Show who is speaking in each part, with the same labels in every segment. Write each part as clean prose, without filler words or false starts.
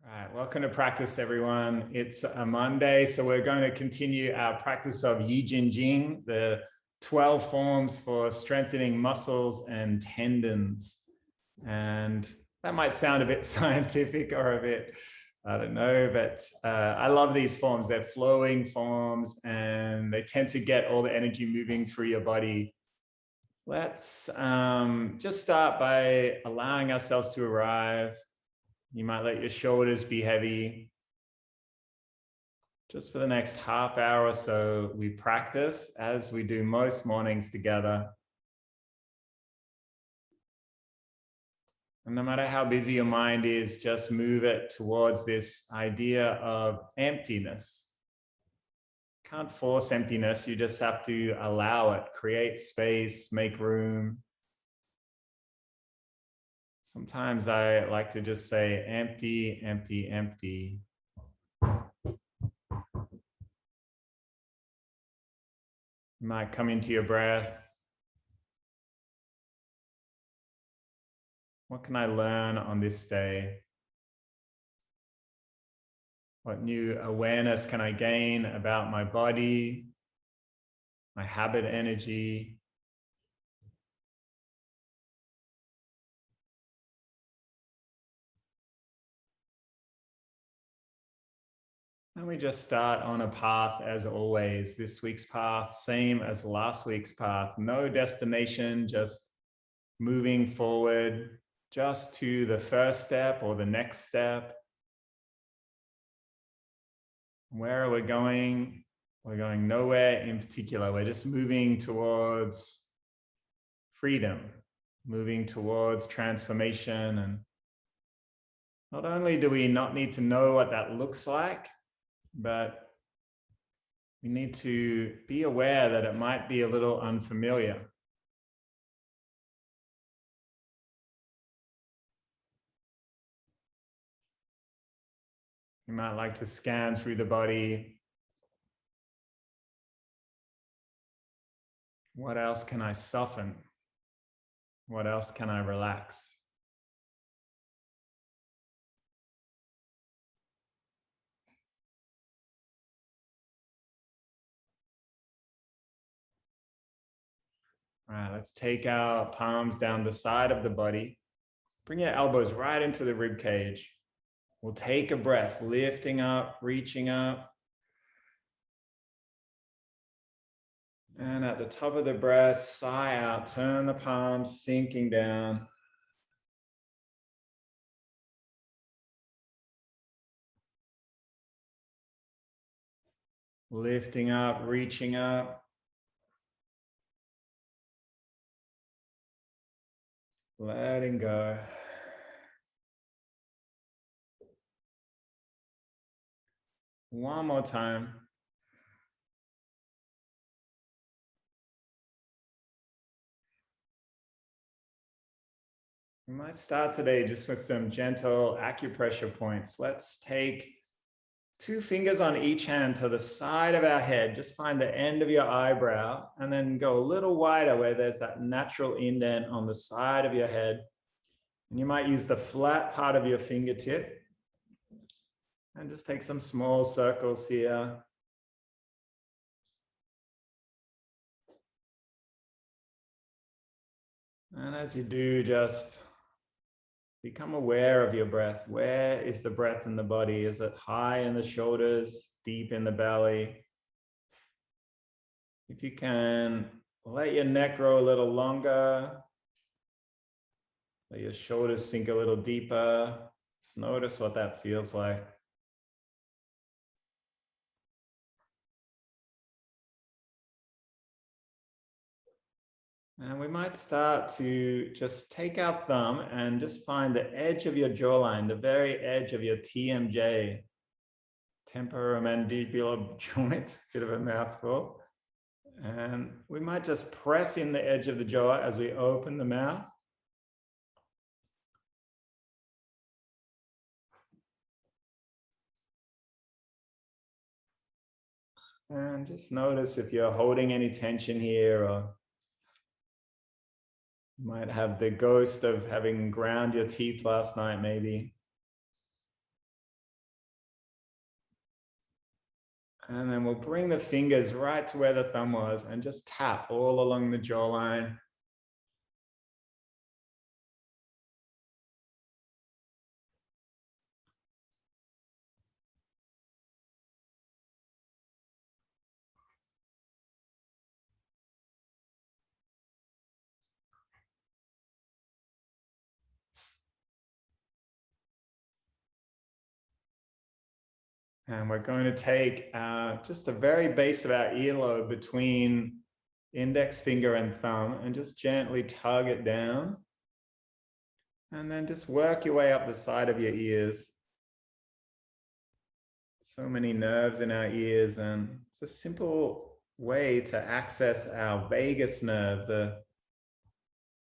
Speaker 1: All right, welcome to practice, everyone. It's a Monday, so we're going to continue our practice of Jin Jing, the 12 forms for strengthening muscles and tendons. And that might sound a bit scientific or a bit, I don't know, but I love these forms. They're flowing forms and they tend to get all the energy moving through your body. Let's just start by allowing ourselves to arrive. You might let your shoulders be heavy. Just for the next half hour or so, we practice as we do most mornings together. And no matter how busy your mind is, just move it towards this idea of emptiness. Can't force emptiness, you just have to allow it, create space, make room. Sometimes I like to just say empty, empty, empty. You might come into your breath. What can I learn on this day? What new awareness can I gain about my body, my habit energy? And we just start on a path as always. This week's path, same as last week's path. No destination, just moving forward, just to the first step or the next step. Where are we going? We're going nowhere in particular. We're just moving towards freedom, moving towards transformation. And not only do we not need to know what that looks like, but we need to be aware that it might be a little unfamiliar. You might like to scan through the body. What else can I soften? What else can I relax? All right, let's take our palms down the side of the body. Bring your elbows right into the rib cage. We'll take a breath, lifting up, reaching up. And at the top of the breath, sigh out, turn the palms, sinking down. Lifting up, reaching up. Letting go. One more time. We might start today just with some gentle acupressure points. Let's take 2 fingers on each hand to the side of our head. Just find the end of your eyebrow and then go a little wider where there's that natural indent on the side of your head. And you might use the flat part of your fingertip and just take some small circles here. And as you do, just become aware of your breath. Where is the breath in the body? Is it high in the shoulders, deep in the belly? If you can, let your neck grow a little longer. Let your shoulders sink a little deeper. Just notice what that feels like. And we might start to just take our thumb and just find the edge of your jawline, the very edge of your TMJ, temporomandibular joint, bit of a mouthful. And we might just press in the edge of the jaw as we open the mouth. And just notice if you're holding any tension here, or you might have the ghost of having ground your teeth last night, maybe. And then we'll bring the fingers right to where the thumb was and just tap all along the jawline. And we're going to take just the very base of our earlobe between index finger and thumb and just gently tug it down. And then just work your way up the side of your ears. So many nerves in our ears, and it's a simple way to access our vagus nerve, the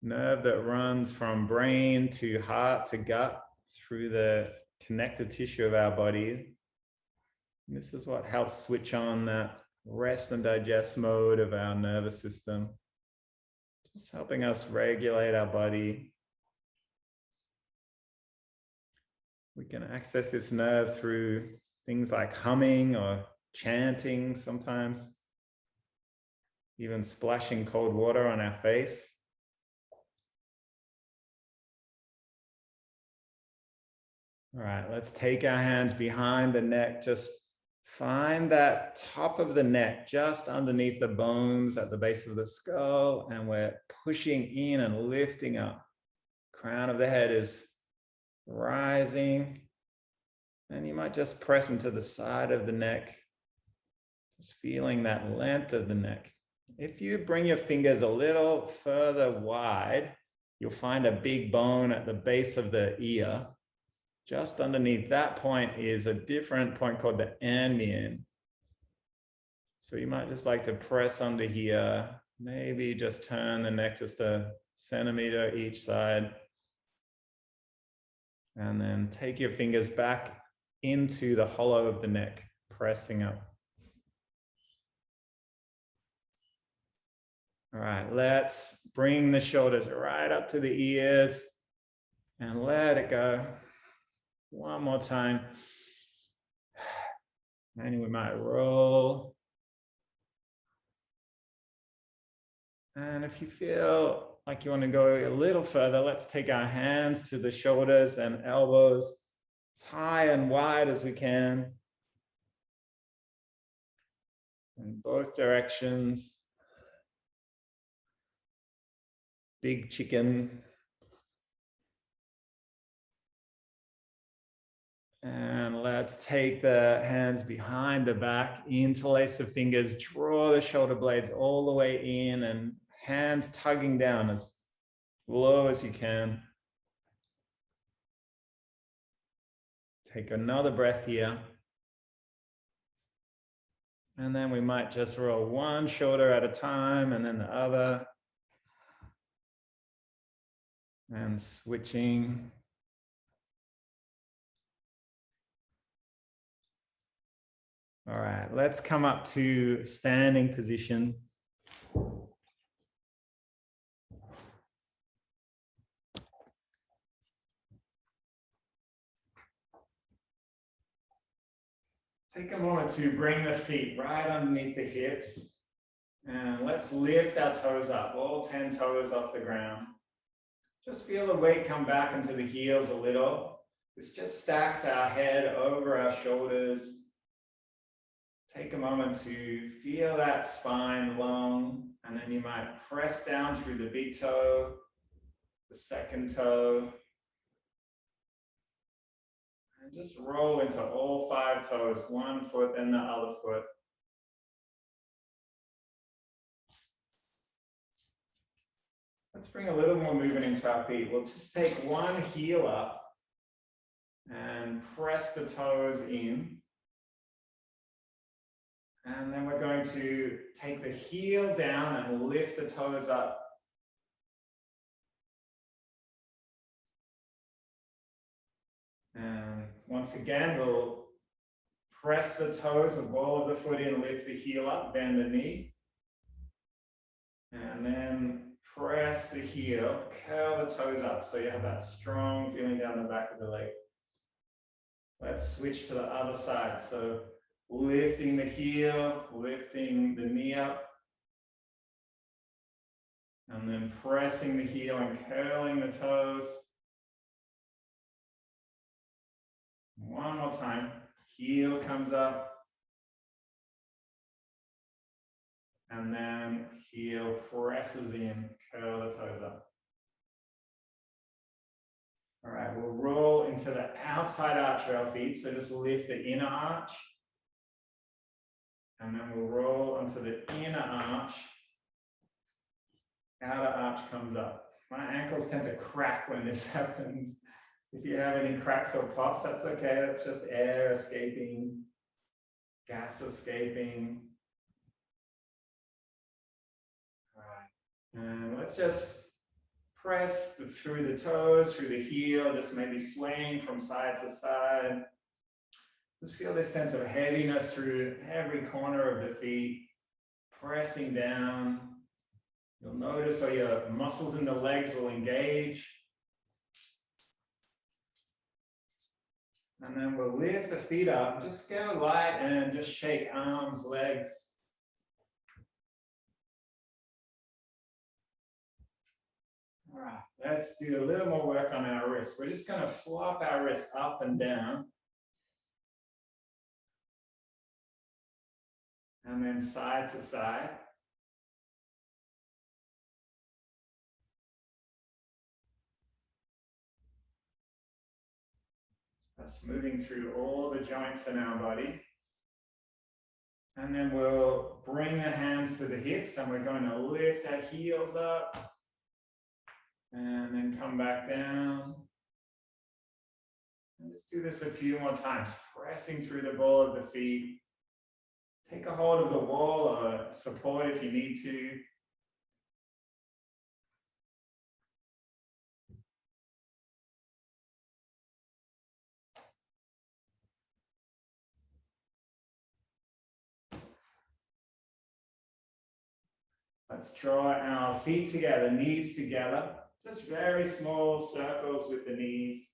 Speaker 1: nerve that runs from brain to heart to gut through the connective tissue of our body. And this is what helps switch on that rest and digest mode of our nervous system, just helping us regulate our body. We can access this nerve through things like humming or chanting, sometimes even splashing cold water on our face. All right, let's take our hands behind the neck. Just find that top of the neck just underneath the bones at the base of the skull, and we're pushing in and lifting up. Crown of the head is rising, and you might just press into the side of the neck, just feeling that length of the neck. If you bring your fingers a little further wide, you'll find a big bone at the base of the ear. Just underneath that point is a different point called the anmian. So you might just like to press under here, maybe just turn the neck just a centimeter each side. And then take your fingers back into the hollow of the neck, pressing up. All right, let's bring the shoulders right up to the ears and let it go. One more time. And we might roll. And if you feel like you want to go a little further, let's take our hands to the shoulders and elbows as high and wide as we can in both directions. Big chicken. And let's take the hands behind the back, interlace the fingers, draw the shoulder blades all the way in, and hands tugging down as low as you can. Take another breath here. And then we might just roll one shoulder at a time and then the other. And switching. All right, let's come up to standing position. Take a moment to bring the feet right underneath the hips. And let's lift our toes up, all 10 toes off the ground. Just feel the weight come back into the heels a little. This just stacks our head over our shoulders. Take a moment to feel that spine long, and then you might press down through the big toe, the second toe, and just roll into all 5 toes, one foot and the other foot. Let's bring a little more movement into our feet. We'll just take one heel up and press the toes in. And then we're going to take the heel down and lift the toes up. And once again, we'll press the toes, the ball of the foot in, lift the heel up, bend the knee. And then press the heel, curl the toes up so you have that strong feeling down the back of the leg. Let's switch to the other side. So lifting the heel, lifting the knee up, and then pressing the heel and curling the toes. One more time, heel comes up, and then heel presses in, curl the toes up. All right, we'll roll into the outside arch of our feet, so just lift the inner arch, and then we'll roll onto the inner arch. Outer arch comes up. My ankles tend to crack when this happens. If you have any cracks or pops, that's okay. That's just air escaping, gas escaping. All right. And let's just press through the toes, through the heel, just maybe swaying from side to side. Just feel this sense of heaviness through every corner of the feet, pressing down. You'll notice how your muscles in the legs will engage. And then we'll lift the feet up, just go light and just shake arms, legs. All right, let's do a little more work on our wrists. We're just going to flop our wrists up and down. And then side to side. Just moving through all the joints in our body. And then we'll bring the hands to the hips and we're going to lift our heels up. And then come back down. And just do this a few more times, pressing through the ball of the feet. Take a hold of the wall or support if you need to. Let's draw our feet together, knees together. Just very small circles with the knees.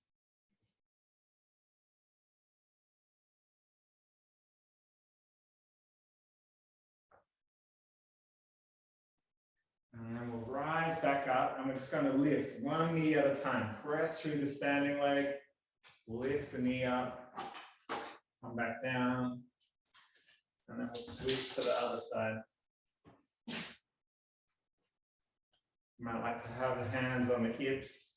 Speaker 1: And then we'll rise back up and we're just going to lift one knee at a time. Press through the standing leg, lift the knee up, come back down, and then we'll switch to the other side. You might like to have the hands on the hips.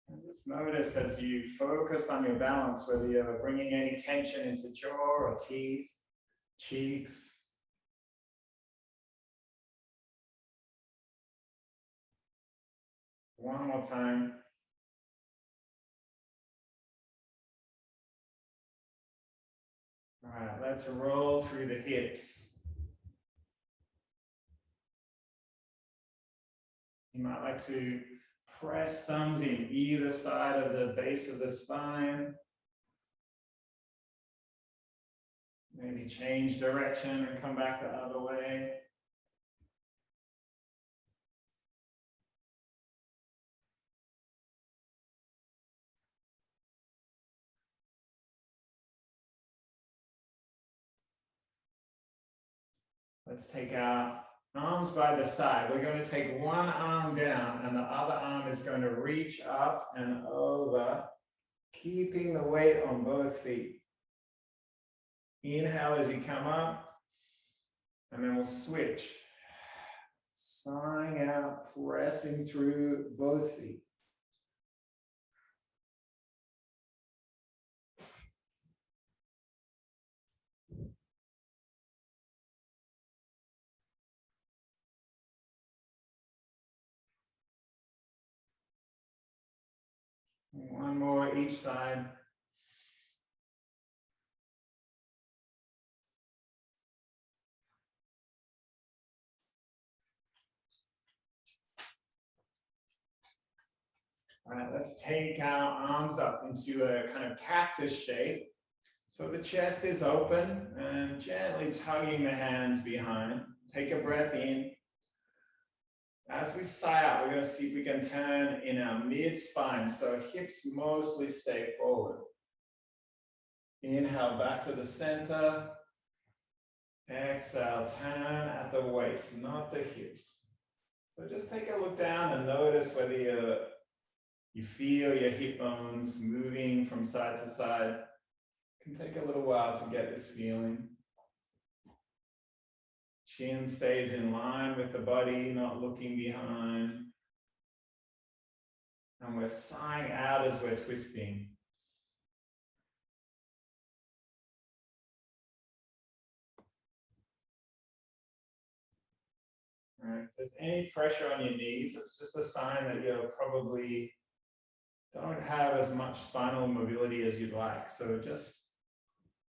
Speaker 1: And just notice as you focus on your balance, whether you're bringing any tension into jaw or teeth, cheeks. One more time. All right, let's roll through the hips. You might like to press thumbs in either side of the base of the spine. Maybe change direction and come back the other way. Let's take our arms by the side. We're going to take one arm down and the other arm is going to reach up and over, keeping the weight on both feet. Inhale as you come up, and then we'll switch. Sighing out, pressing through both feet. One more each side. All right, let's take our arms up into a kind of cactus shape. So the chest is open and gently tugging the hands behind. Take a breath in. As we sigh out, we're going to see if we can turn in our mid-spine, so hips mostly stay forward. Inhale back to the center. Exhale, turn at the waist, not the hips. So just take a look down and notice whether you feel your hip bones moving from side to side. It can take a little while to get this feeling. Chin stays in line with the body, not looking behind. And we're sighing out as we're twisting. All right. If there's any pressure on your knees, it's just a sign that you probably don't have as much spinal mobility as you'd like. So just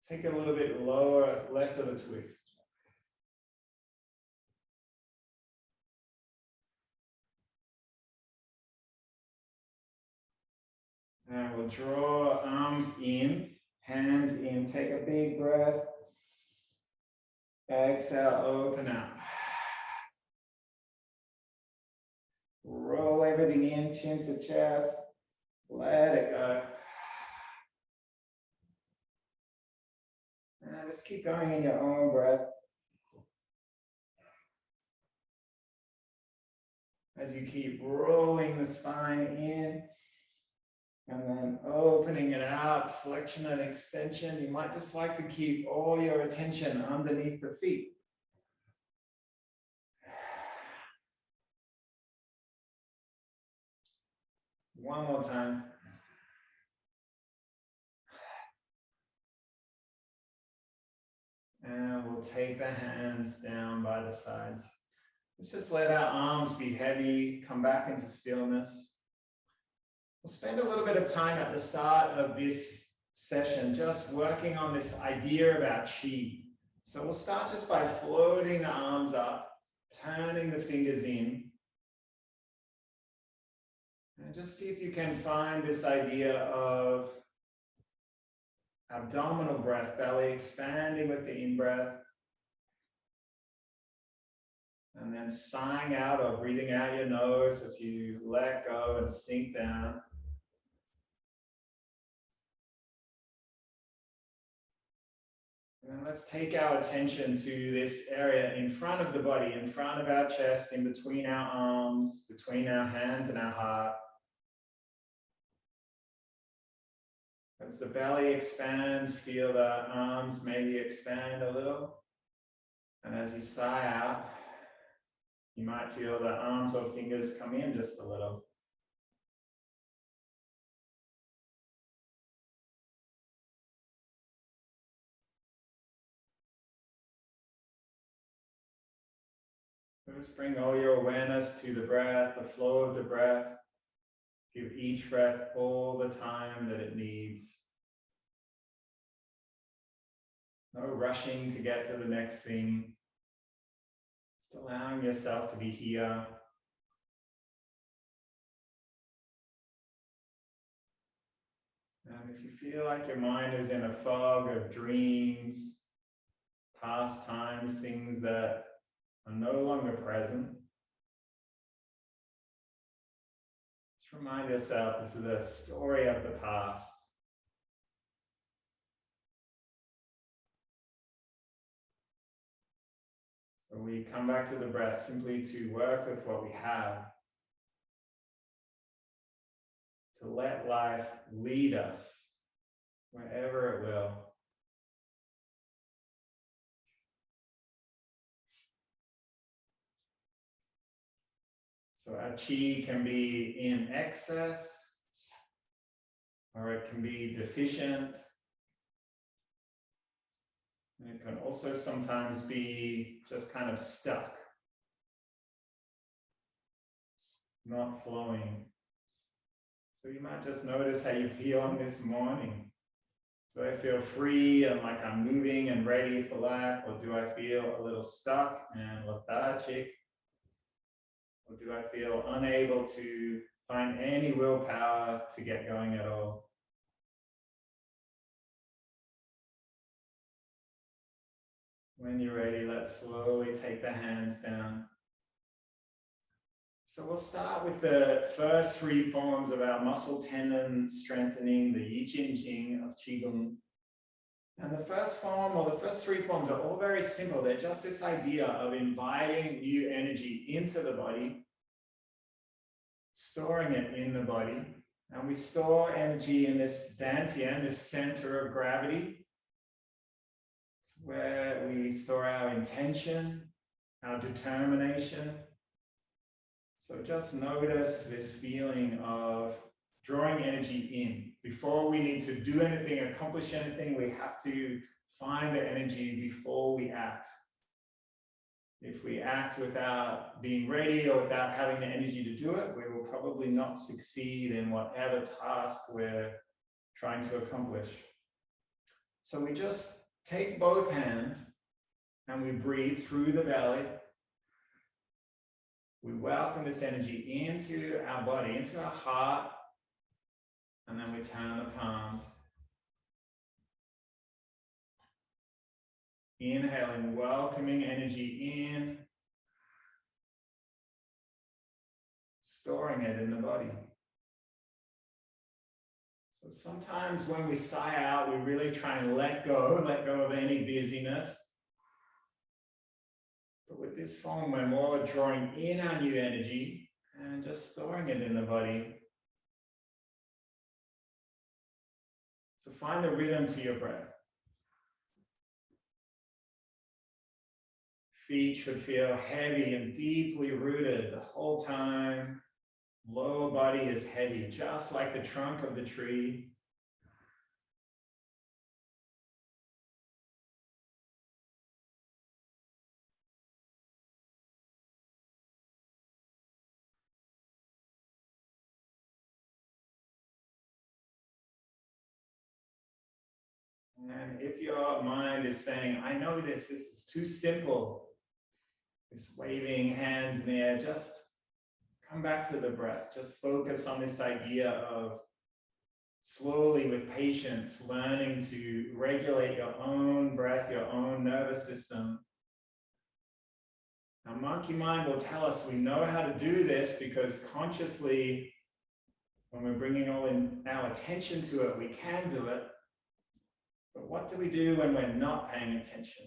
Speaker 1: take it a little bit lower, less of a twist. And we'll draw arms in, hands in, take a big breath. Exhale, open out. Roll everything in, chin to chest. Let it go. And just keep going in your own breath. As you keep rolling the spine in and then opening it out, flexion and extension. You might just like to keep all your attention underneath the feet. One more time. And we'll take the hands down by the sides. Let's just let our arms be heavy, come back into stillness. We'll spend a little bit of time at the start of this session just working on this idea about chi. So we'll start just by floating the arms up, turning the fingers in. And just see if you can find this idea of abdominal breath, belly expanding with the in-breath. And then sighing out or breathing out your nose as you let go and sink down. And then let's take our attention to this area in front of the body, in front of our chest, in between our arms, between our hands and our heart. As the belly expands, feel the arms maybe expand a little. And as you sigh out, you might feel the arms or fingers come in just a little. Just bring all your awareness to the breath, the flow of the breath. Give each breath all the time that it needs. No rushing to get to the next thing. Just allowing yourself to be here. And if you feel like your mind is in a fog of dreams, past times, things that are no longer present, just remind yourself this is a story of the past. So we come back to the breath simply to work with what we have, to let life lead us wherever it will. So our chi can be in excess, or it can be deficient. And it can also sometimes be just kind of stuck, not flowing. So you might just notice how you feel on this morning. Do I feel free and like I'm moving and ready for life? Or do I feel a little stuck and lethargic? Or do I feel unable to find any willpower to get going at all? When you're ready, let's slowly take the hands down. So we'll start with the first three forms of our muscle tendon strengthening, the Jin Jing of Qigong. And the first form, or the first three forms, are all very simple. They're just this idea of inviting new energy into the body, storing it in the body. And we store energy in this dantian, this center of gravity. It's where we store our intention, our determination. So just notice this feeling of drawing energy in. Before we need to do anything, accomplish anything, we have to find the energy before we act. If we act without being ready or without having the energy to do it, we will probably not succeed in whatever task we're trying to accomplish. So we just take both hands and we breathe through the belly. We welcome this energy into our body, into our heart, and then we turn the palms. Inhaling, welcoming energy in, storing it in the body. So sometimes when we sigh out, we really try and let go of any busyness. But with this form, we're more drawing in our new energy and just storing it in the body. So find the rhythm to your breath. Feet should feel heavy and deeply rooted the whole time. Lower body is heavy, just like the trunk of the tree. And if your mind is saying, I know this is too simple, this waving hands in the air, just come back to the breath. Just focus on this idea of slowly, with patience, learning to regulate your own breath, your own nervous system. Now, monkey mind will tell us we know how to do this because consciously, when we're bringing all in our attention to it, we can do it. But what do we do when we're not paying attention?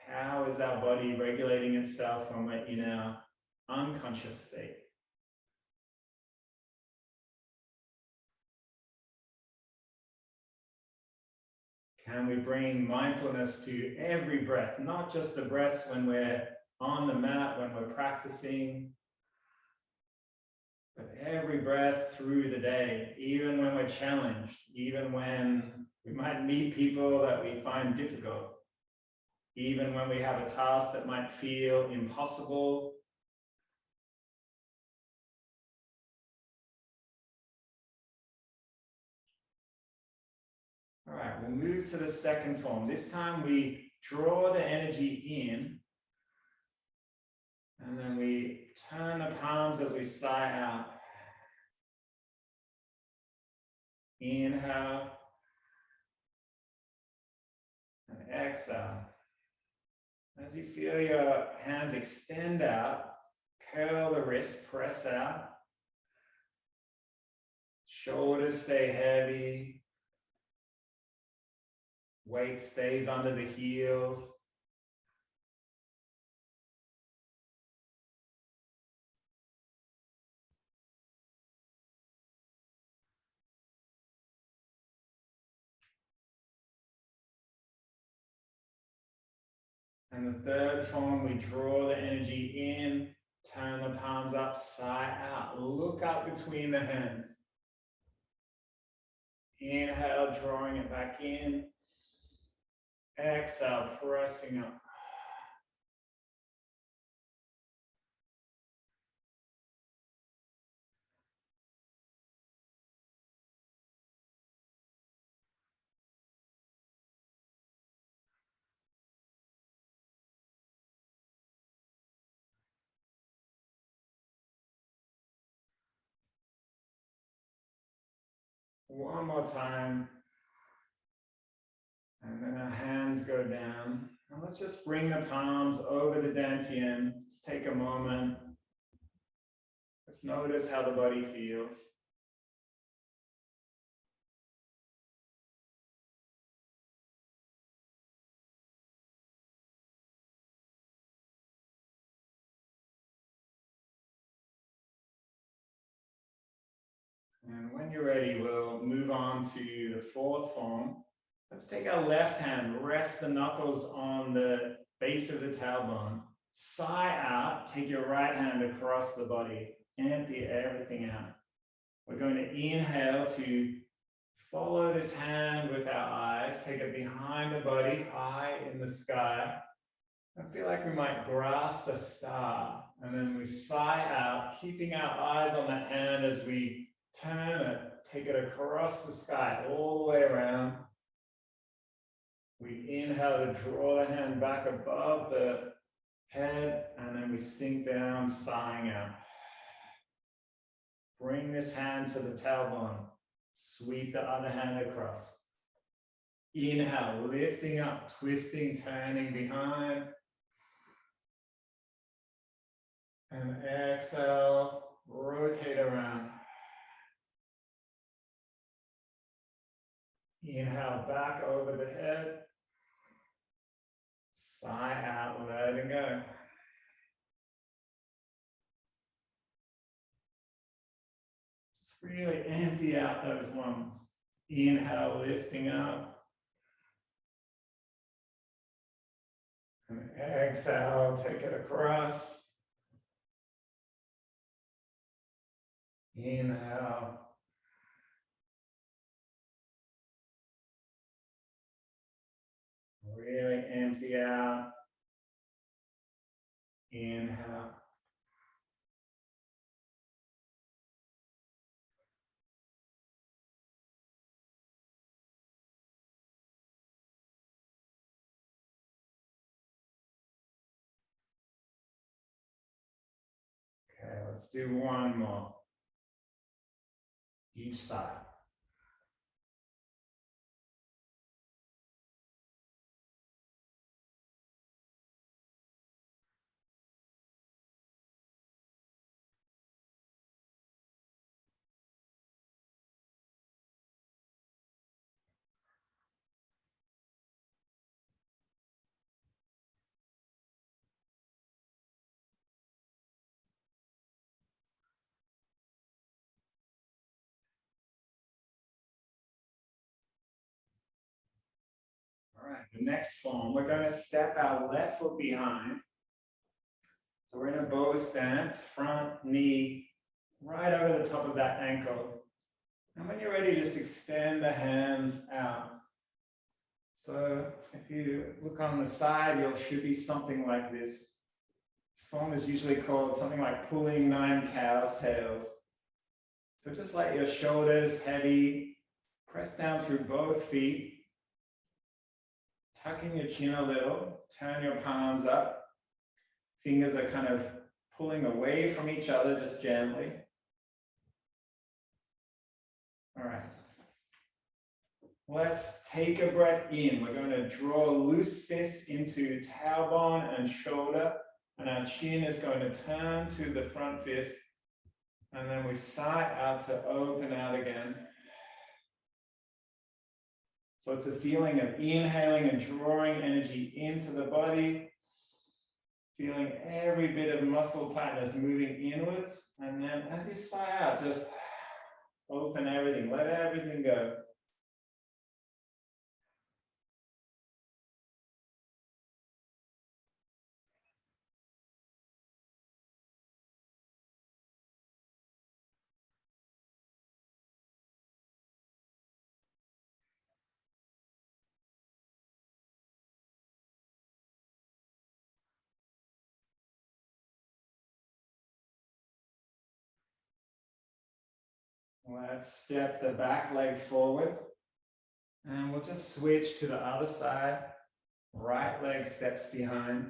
Speaker 1: How is our body regulating itself when we're in our unconscious state? Can we bring mindfulness to every breath, not just the breaths when we're on the mat, when we're practicing, but every breath through the day, even when we're challenged, even when we might meet people that we find difficult, even when we have a task that might feel impossible. All right, we'll move to the second form. This time we draw the energy in, and then we turn the palms as we sigh out. Inhale and exhale. As you feel your hands extend out, curl the wrist, press out. Shoulders stay heavy. Weight stays under the heels. And the third form, we draw the energy in, turn the palms up, sigh out. Look up between the hands. Inhale, drawing it back in. Exhale, pressing up. One more time. And then our hands go down. And let's just bring the palms over the dantian. Just take a moment. Let's notice how the body feels. And when you're ready, we'll move on to the fourth form. Let's take our left hand, rest the knuckles on the base of the tailbone. Sigh out, take your right hand across the body, empty everything out. We're going to inhale to follow this hand with our eyes, take it behind the body, high in the sky. I feel like we might grasp a star, and then we sigh out, keeping our eyes on that hand as we turn it, take it across the sky, all the way around. We inhale to draw the hand back above the head, and then we sink down, sighing out. Bring this hand to the tailbone. Sweep the other hand across. Inhale, lifting up, twisting, turning behind. And exhale, rotate around. Inhale, back over the head. Sigh out, letting go. Just really empty out those lungs. Inhale, lifting up. And exhale, take it across. Inhale. Really empty out. Inhale. Okay, let's do one more. Each side. All right, the next form, we're going to step our left foot behind. So we're in a bow stance, front knee right over the top of that ankle. And when you're ready, just extend the hands out. So if you look on the side, you should be something like this. This form is usually called something like pulling 9 cows' tails. So just let your shoulders heavy, press down through both feet. Tuck in your chin a little, turn your palms up. Fingers are kind of pulling away from each other, just gently. All right. Let's take a breath in. We're going to draw loose fists into tailbone and shoulder, and our chin is going to turn to the front fist. And then we sigh out to open out again. So it's a feeling of inhaling and drawing energy into the body, feeling every bit of muscle tightness moving inwards. And then as you sigh out, just open everything, let everything go. Let's step the back leg forward. And we'll just switch to the other side. Right leg steps behind.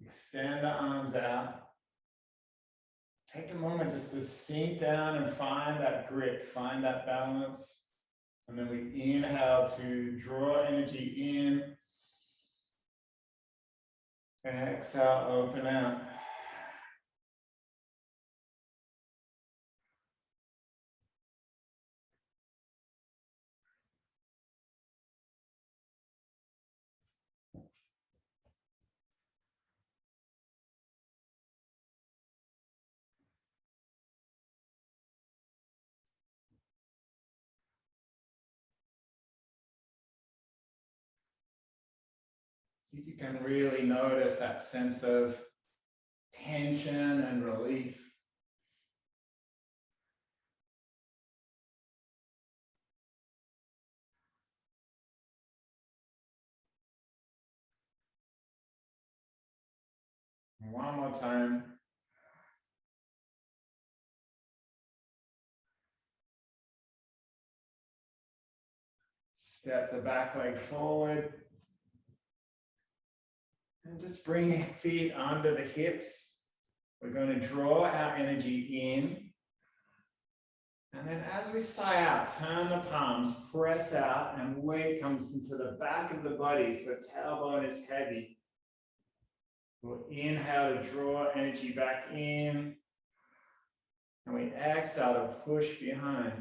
Speaker 1: Extend the arms out. Take a moment just to sink down and find that grip, find that balance. And then we inhale to draw energy in. Exhale, open out. See if you can really notice that sense of tension and release. One more time. Step the back leg forward. And just bring feet under the hips. We're going to draw our energy in. And then as we sigh out, turn the palms, press out, and weight comes into the back of the body. So tailbone is heavy. We'll inhale to draw energy back in. And we exhale to push behind.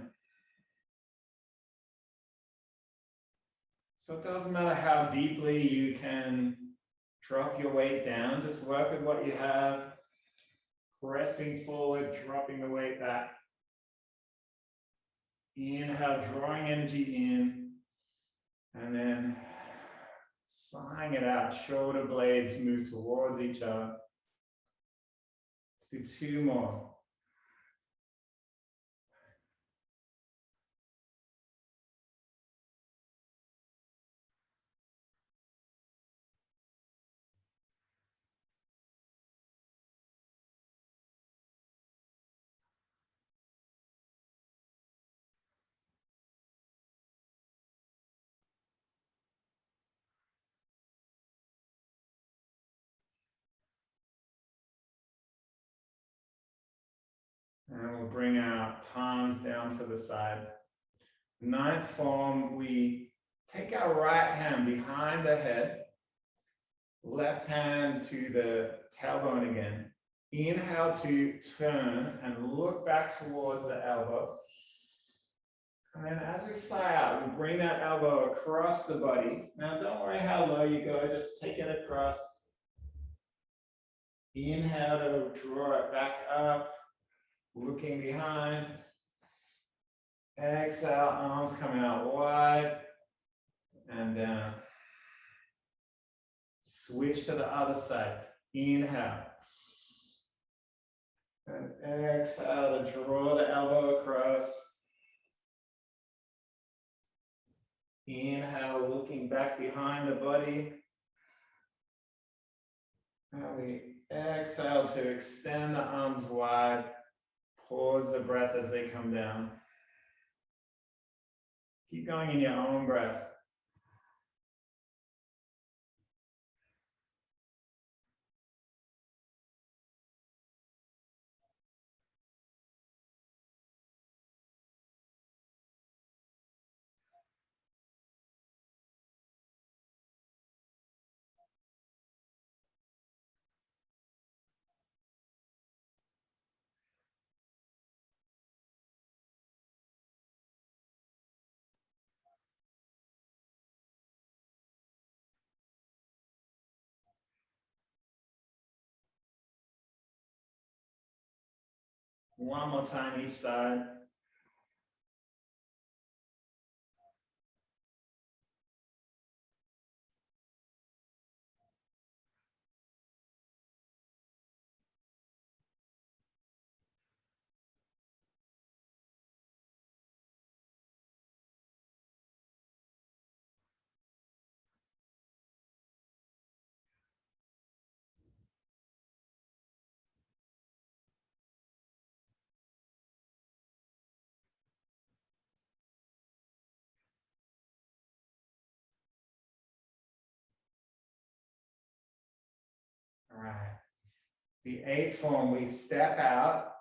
Speaker 1: So it doesn't matter how deeply you can drop your weight down. Just work with what you have. Pressing forward, dropping the weight back. Inhale, drawing energy in. And then sighing it out. Shoulder blades move towards each other. Let's do 2 more. And we'll bring our palms down to the side. 9th form, we take our right hand behind the head, left hand to the tailbone again. Inhale to turn and look back towards the elbow. And then as we sigh out, we bring that elbow across the body. Now don't worry how low you go, just take it across. Inhale to draw it back up. Looking behind. Exhale, arms coming out wide and down. Switch to the other side. Inhale. And exhale to draw the elbow across. Inhale, looking back behind the body. And we exhale to extend the arms wide. Pause the breath as they come down. Keep going in your own breath. One more time each side. All right. The 8th form, we step out,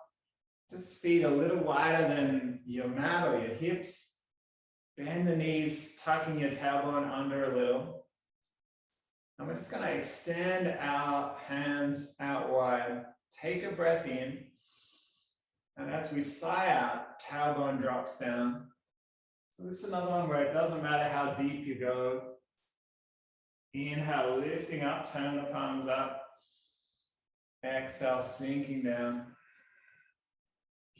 Speaker 1: just feet a little wider than your mat or your hips. Bend the knees, tucking your tailbone under a little. And we're just going to extend our hands out wide. Take a breath in. And as we sigh out, tailbone drops down. So this is another one where it doesn't matter how deep you go. Inhale, lifting up, turn the palms up. Exhale, sinking down.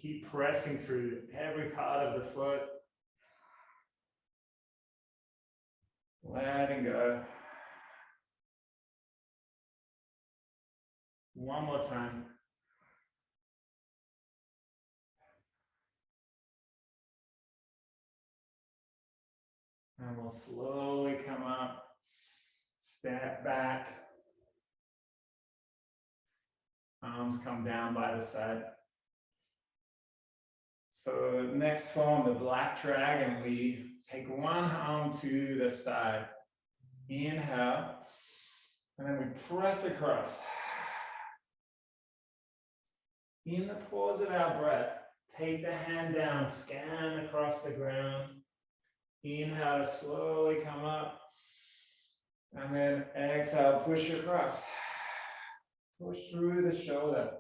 Speaker 1: Keep pressing through every part of the foot. Letting go. One more time. And we'll slowly come up, step back. Arms come down by the side. So next form, the black dragon, we take one arm to the side. Inhale, and then we press across. In the pause of our breath, take the hand down, scan across the ground. Inhale to slowly come up. And then exhale, push across. Push through the shoulder.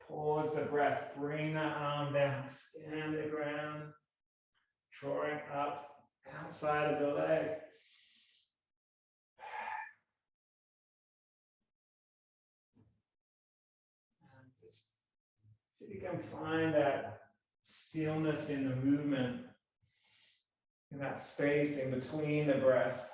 Speaker 1: Pause the breath, bring the arm down, scan the ground, drawing up outside of the leg. And just see if you can find that stillness in the movement, in that space in between the breaths.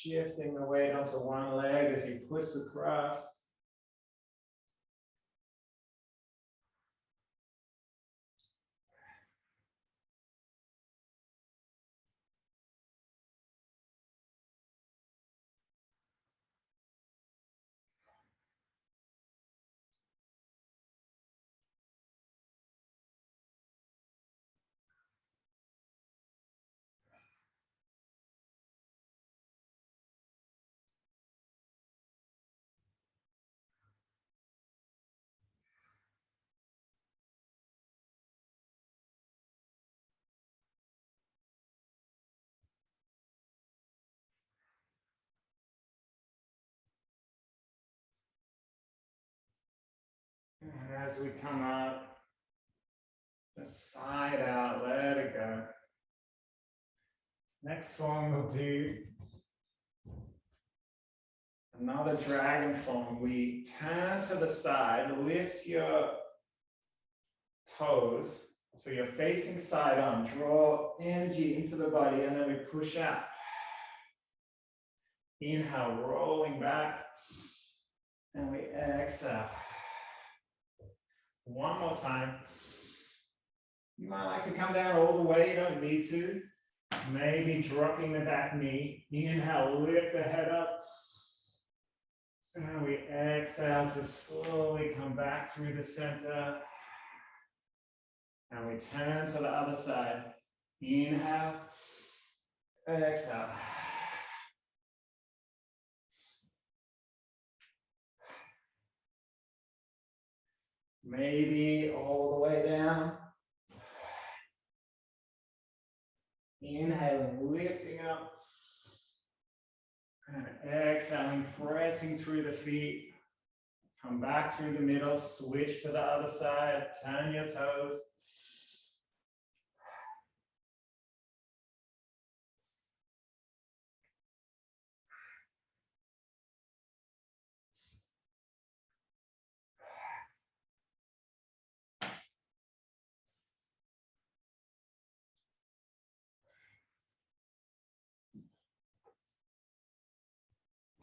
Speaker 1: Shifting the weight onto one leg as you push across. And as we come up, just side out, let it go. Next form we'll do another dragon form. We turn to the side, lift your toes, so you're facing side on, draw energy into the body, and then we push out. Inhale, rolling back, and we exhale. One more time. You might like to come down all the way, you don't need to. Maybe dropping the back knee. Inhale, lift the head up. And we exhale to slowly come back through the center. And we turn to the other side. Inhale, exhale. Maybe all the way down. Inhaling, lifting up. And exhaling, pressing through the feet. Come back through the middle, switch to the other side, turn your toes.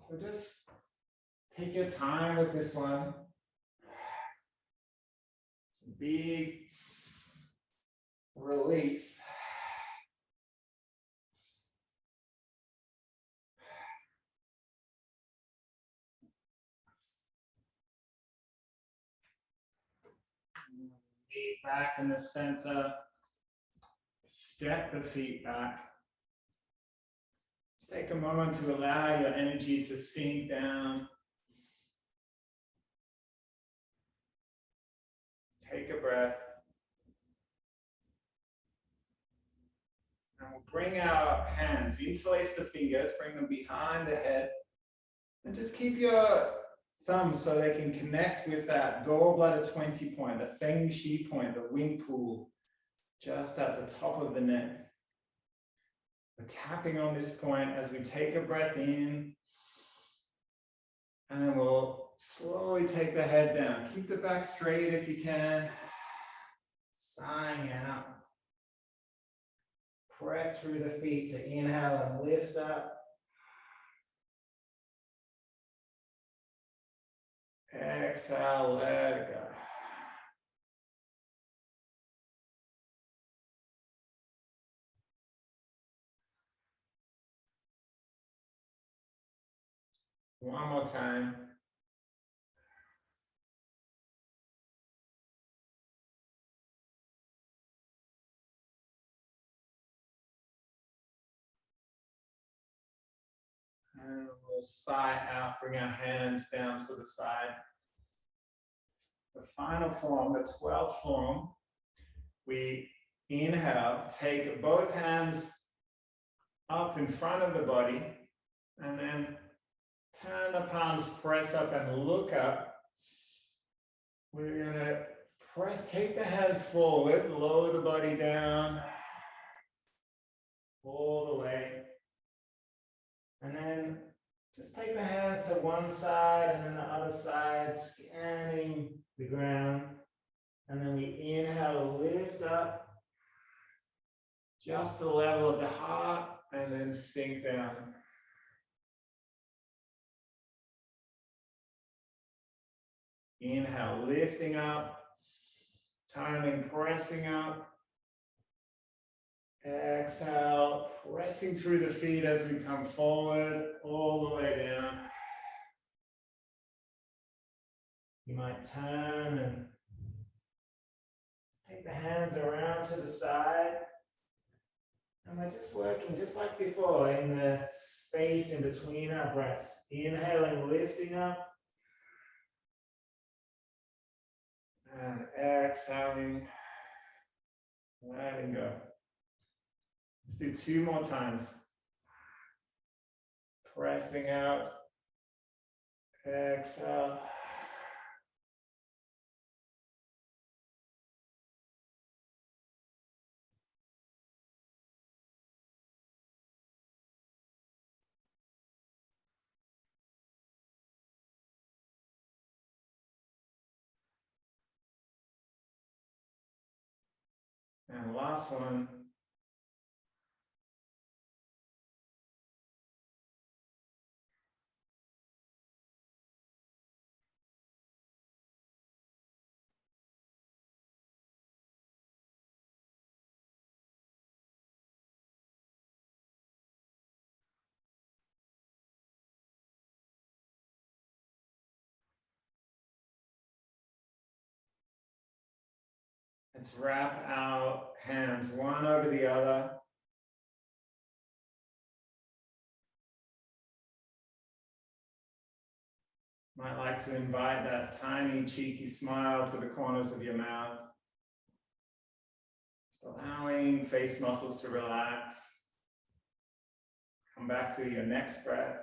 Speaker 1: So just take your time with this one. It's a big release. Feet back in the center. Step the feet back. Just take a moment to allow your energy to sink down. Take a breath. And we'll bring our hands, interlace the fingers, bring them behind the head. And just keep your thumbs so they can connect with that gallbladder 20 point, the Feng Shi point, the wind pool, just at the top of the neck. We're tapping on this point as we take a breath in. And then we'll slowly take the head down. Keep the back straight if you can. Sighing out. Press through the feet to inhale and lift up. Exhale, let it go. One more time. And we'll sigh out, bring our hands down to the side. The final form, the 12th form, we inhale, take both hands up in front of the body, and then turn the palms, press up and look up. We're going to take the hands forward, lower the body down, all the way. And then just take the hands to one side and then the other side, scanning the ground. And then we inhale, lift up, just the level of the heart, and then sink down. Inhale, lifting up, turning, pressing up. Exhale, pressing through the feet as we come forward, all the way down. You might turn and take the hands around to the side. And we're just working just like before in the space in between our breaths. Inhaling, lifting up. And exhaling, letting go. Let's do 2 more times. Pressing out. Exhale. And last one. Let's wrap our hands one over the other. Might like to invite that tiny cheeky smile to the corners of your mouth. Just allowing face muscles to relax. Come back to your next breath.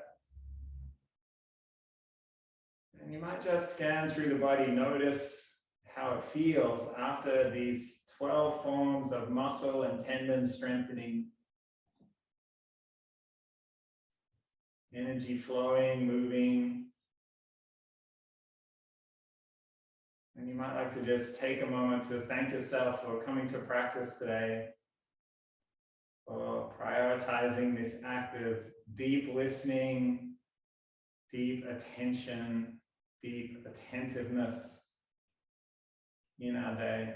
Speaker 1: And you might just scan through the body, notice how it feels after these 12 forms of muscle and tendon strengthening. Energy flowing, moving. And you might like to just take a moment to thank yourself for coming to practice today, for prioritizing this act of deep listening, deep attention, deep attentiveness in our day.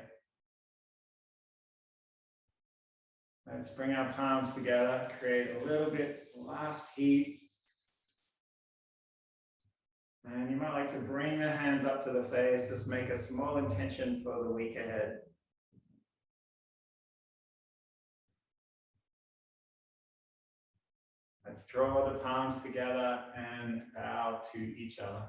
Speaker 1: Let's bring our palms together, create a little bit last heat. And you might like to bring the hands up to the face, just make a small intention for the week ahead. Let's draw the palms together and bow to each other.